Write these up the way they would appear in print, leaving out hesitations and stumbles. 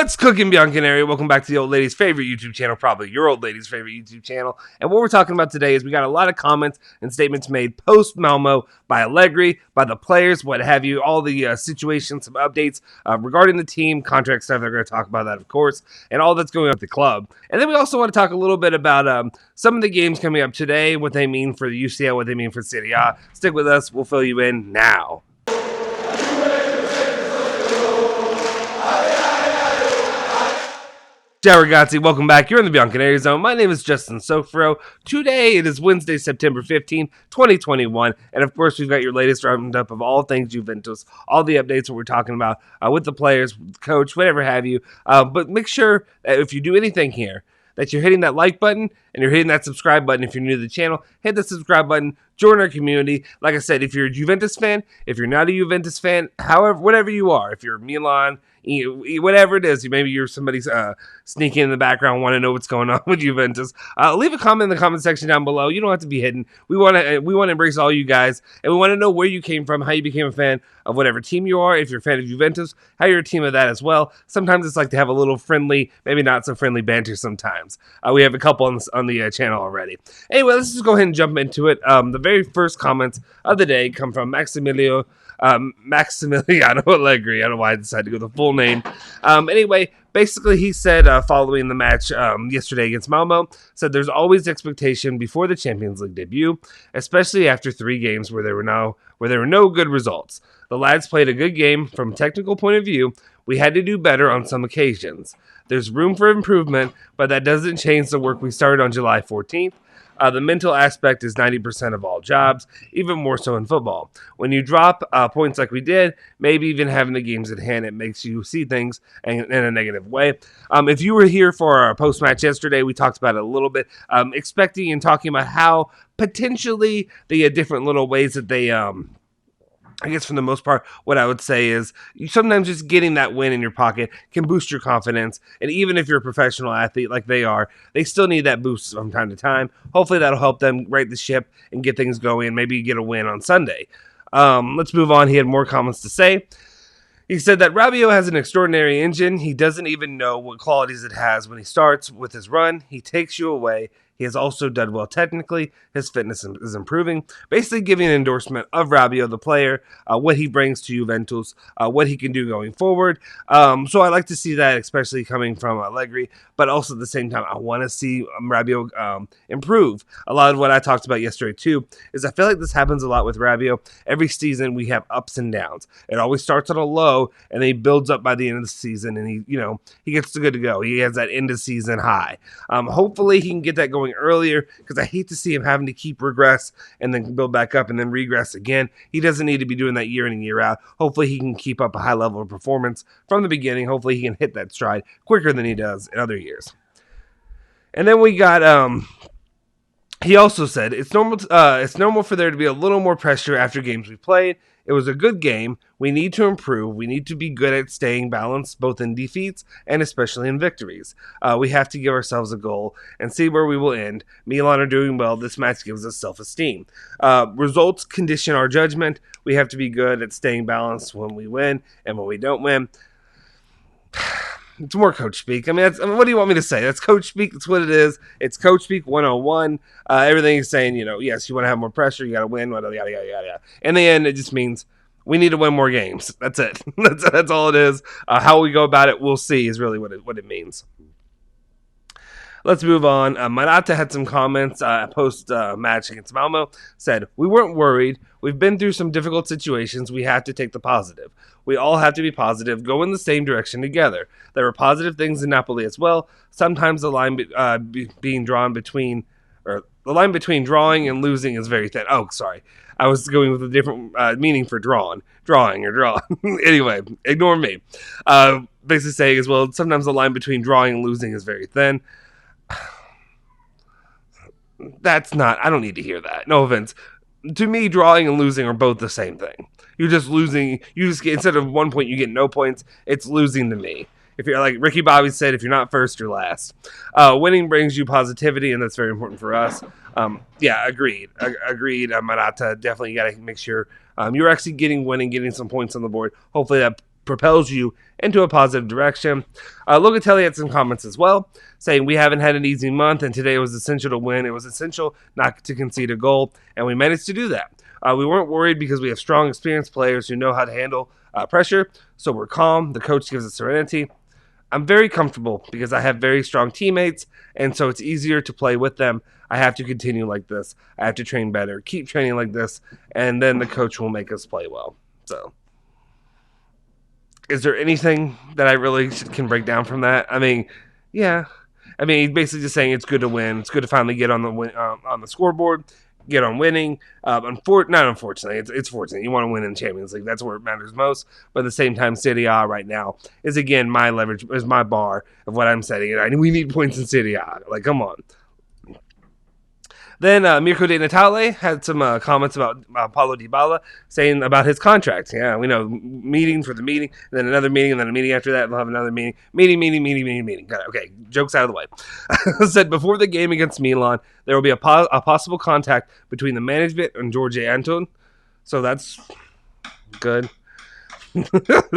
What's cooking, Bianconeri? Welcome back to the old lady's favorite YouTube channel, probably your old lady's favorite YouTube channel. And what we're talking about today is we got a lot of comments and statements made post-Malmo by Allegri, by the players, what have you, all the situations, some updates regarding the team, contract stuff. They're going to talk about that, of course, and all that's going on with the club. And then we also want to talk a little bit about some of the games coming up today, what they mean for the UCL, what they mean for Serie A. Stick with us. We'll fill you in now. Ciao ragazzi, welcome back. You're in the Bianconeri zone. My name is Justin Sofro. Today it is Wednesday, September 15th, 2021. And of course, we've got your latest roundup of all things Juventus, all the updates that we're talking about with the players, coach, whatever have you. But make sure that if you do anything here, that you're hitting that like button and you're hitting that subscribe button. If you're new to the channel, hit the subscribe button, join our community. Like I said, if you're a Juventus fan, if you're not a Juventus fan, however, whatever you are, if you're Milan, whatever it is, maybe you're somebody sneaking in the background, want to know what's going on with Juventus, leave a comment in the comment section down below. You don't have to be hidden. We want to embrace all you guys, and we want to know where you came from, how you became a fan of whatever team you are. If you're a fan of Juventus, how you're a team of that as well. Sometimes it's like to have a little friendly, maybe not so friendly banter sometimes. We have a couple on the channel already. Anyway, let's just go ahead and jump into it. The very first comments of the day come from Maximiliano Allegri. I don't know why I decided to go the full name. Anyway, basically he said following the match yesterday against Malmo, said there's always expectation before the Champions League debut, especially after 3 games where there were no good results. The lads played a good game from a technical point of view. We had to do better on some occasions. There's room for improvement, but that doesn't change the work we started on July 14th. The mental aspect is 90% of all jobs, even more so in football. When you drop points like we did, maybe even having the games at hand, it makes you see things in a negative way. If you were here for our post-match yesterday, we talked about it a little bit, expecting and talking about how potentially the different little ways that they... I guess for the most part, what I would say is sometimes just getting that win in your pocket can boost your confidence. And even if you're a professional athlete like they are, they still need that boost from time to time. Hopefully that'll help them right the ship and get things going. Maybe get a win on Sunday. Let's move on. He had more comments to say. He said that Rabiot has an extraordinary engine. He doesn't even know what qualities it has when he starts with his run. He takes you away. He has also done well technically. His fitness is improving. Basically giving an endorsement of Rabiot, the player, what he brings to Juventus, what he can do going forward. So I like to see that, especially coming from Allegri. But also at the same time, I want to see Rabiot improve. A lot of what I talked about yesterday too is I feel like this happens a lot with Rabiot. Every season we have ups and downs. It always starts on a low and then he builds up by the end of the season and he gets good to go. He has that end of season high. Hopefully he can get that going earlier, because I hate to see him having to keep regress and then build back up and then regress again. He doesn't need to be doing that year in and year out. Hopefully he can keep up a high level of performance from the beginning. Hopefully he can hit that stride quicker than he does in other years. And then we got he also said it's normal for there to be a little more pressure after games we played. It was a good game. We need to improve. We need to be good at staying balanced, both in defeats and especially in victories. We have to give ourselves a goal and see where we will end. Milan are doing well. This match gives us self-esteem. Results condition our judgment. We have to be good at staying balanced when we win and when we don't win. It's more coach speak. I mean, what do you want me to say? That's coach speak. That's what it is. It's coach speak 101. Everything he's saying, yes, you want to have more pressure. You got to win. Yada, yada, yada, yada. In the end, it just means we need to win more games. That's it. That's all it is. How we go about it, we'll see, is really what it means. Let's move on. Morata had some comments post-match against Malmo. Said, we weren't worried. We've been through some difficult situations. We have to take the positive. We all have to be positive, go in the same direction together. There were positive things in Napoli as well. Sometimes the line being drawn between, or the line between drawing and losing is very thin. Oh, sorry. I was going with a different meaning for drawing or draw. Anyway, ignore me. Basically saying as well, sometimes the line between drawing and losing is very thin. I don't need to hear that. No offense. To me, drawing and losing are both the same thing. You're just losing. You just get, instead of 1 point, you get no points. It's losing to me. If you're like Ricky Bobby said, if you're not first, you're last. Winning brings you positivity, and that's very important for us. Yeah, agreed. Morata, definitely got to make sure you're actually winning, getting some points on the board. Hopefully that propels you into a positive direction. Locatelli had some comments as well, saying we haven't had an easy month, and today was essential to win. It was essential not to concede a goal, and we managed to do that. We weren't worried because we have strong, experienced players who know how to handle pressure, so we're calm. The coach gives us serenity. I'm very comfortable because I have very strong teammates, and so it's easier to play with them. I have to continue like this. I have to train better, keep training like this, and then the coach will make us play well. So, is there anything that I really can break down from that? I mean, yeah. I mean, he's basically just saying it's good to win. It's good to finally get on the scoreboard, get on winning. Not unfortunately, it's fortunate. You want to win in the Champions League. That's where it matters most. But at the same time, Serie A right now is, again, my leverage, is my bar of what I'm setting. And we need points in Serie A. Like, come on. Then Mirko De Natale had some comments about Paulo Dybala, saying about his contract. Yeah, we know, meeting for the meeting, and then another meeting, and then a meeting after that, we'll have another meeting. Meeting. Got it. Okay, jokes out of the way. Said before the game against Milan, there will be a possible contact between the management and Jorge Anton. So that's good.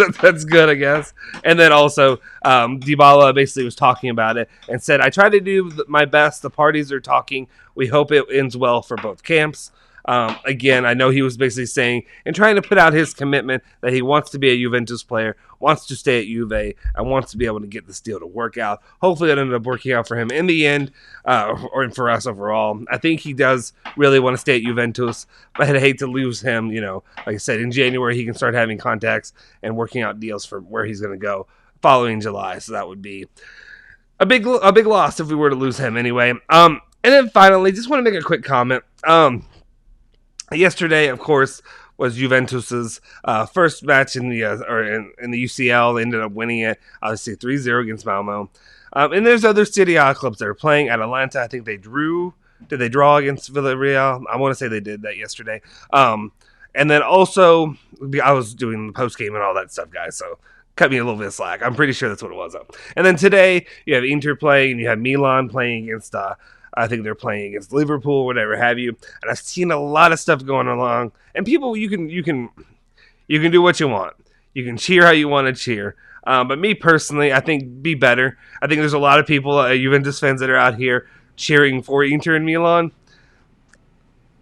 That's good, I guess. And then also, Dybala basically was talking about it and said, I try to do my best. The parties are talking. We hope it ends well for both camps. Again, I know he was basically saying and trying to put out his commitment that he wants to be a Juventus player, wants to stay at Juve, and wants to be able to get this deal to work out. Hopefully it ended up working out for him in the end, or for us overall. I think he does really want to stay at Juventus, but I'd hate to lose him. You know, like I said, in January he can start having contacts and working out deals for where he's going to go following July. So that would be a big loss if we were to lose him anyway. And then finally, just want to make a quick comment. Yesterday, of course, was Juventus's first match in the in the UCL. They ended up winning it, obviously 3-0 against Malmo. And there's other Serie A clubs that are playing. Atalanta, I think they drew. Did they draw against Villarreal? I want to say they did that yesterday. And then also, I was doing the post game and all that stuff, guys. So cut me a little bit of slack. I'm pretty sure that's what it was. And then today, you have Inter playing, and you have Milan playing against. I think they're playing against Liverpool, whatever have you. And I've seen a lot of stuff going along. And people, you can do what you want. You can cheer how you want to cheer. But me personally, I think be better. I think there's a lot of people, Juventus fans, that are out here cheering for Inter and Milan.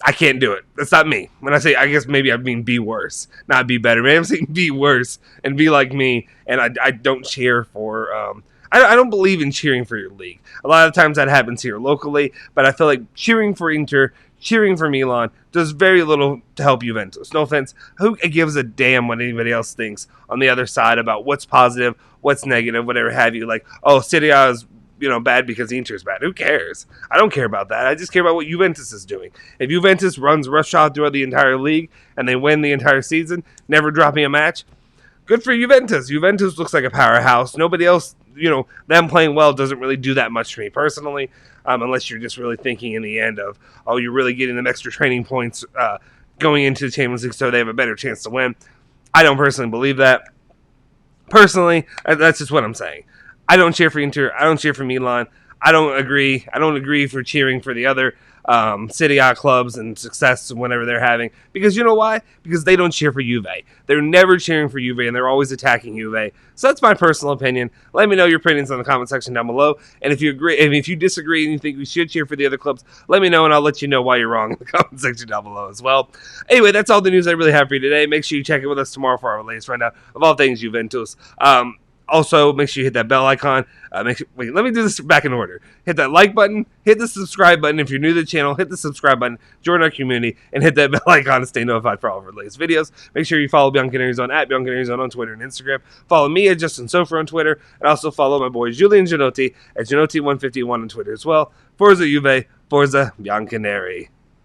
I can't do it. That's not me. When I say, I guess maybe I mean be worse, not be better. Maybe I'm saying be worse and be like me. And I don't cheer for. I don't believe in cheering for your league. A lot of times that happens here locally, but I feel like cheering for Inter, cheering for Milan does very little to help Juventus. No offense. Who gives a damn what anybody else thinks on the other side about what's positive, what's negative, whatever have you. Like, oh, Serie A is bad because Inter's bad. Who cares? I don't care about that. I just care about what Juventus is doing. If Juventus runs roughshod throughout the entire league and they win the entire season, never dropping a match, good for Juventus. Juventus looks like a powerhouse. Nobody else, them playing well doesn't really do that much for me personally, unless you're just really thinking in the end of, oh, you're really getting them extra training points going into the Champions League so they have a better chance to win. I don't personally believe that. Personally, that's just what I'm saying. I don't cheer for Inter. I don't cheer for Milan. I don't agree. I don't agree for cheering for the other Serie A clubs and success whenever they're having. Because you know why? Because they don't cheer for Juve. They're never cheering for Juve, and they're always attacking Juve. So that's my personal opinion. Let me know your opinions in the comment section down below. And if you agree, and if you disagree and you think we should cheer for the other clubs, let me know, and I'll let you know why you're wrong in the comment section down below as well. Anyway, that's all the news I really have for you today. Make sure you check in with us tomorrow for our latest rundown of all things Juventus. Also, make sure you hit that bell icon. Let me do this back in order. Hit that like button. Hit the subscribe button. If you're new to the channel, hit the subscribe button. Join our community. And hit that bell icon to stay notified for all of our latest videos. Make sure you follow Bianconerizone at Bianconerizone on Twitter and Instagram. Follow me at Justin Sofer on Twitter. And also follow my boy Julian Genotti at Genotti151 on Twitter as well. Forza Juve, Forza Bianconeri.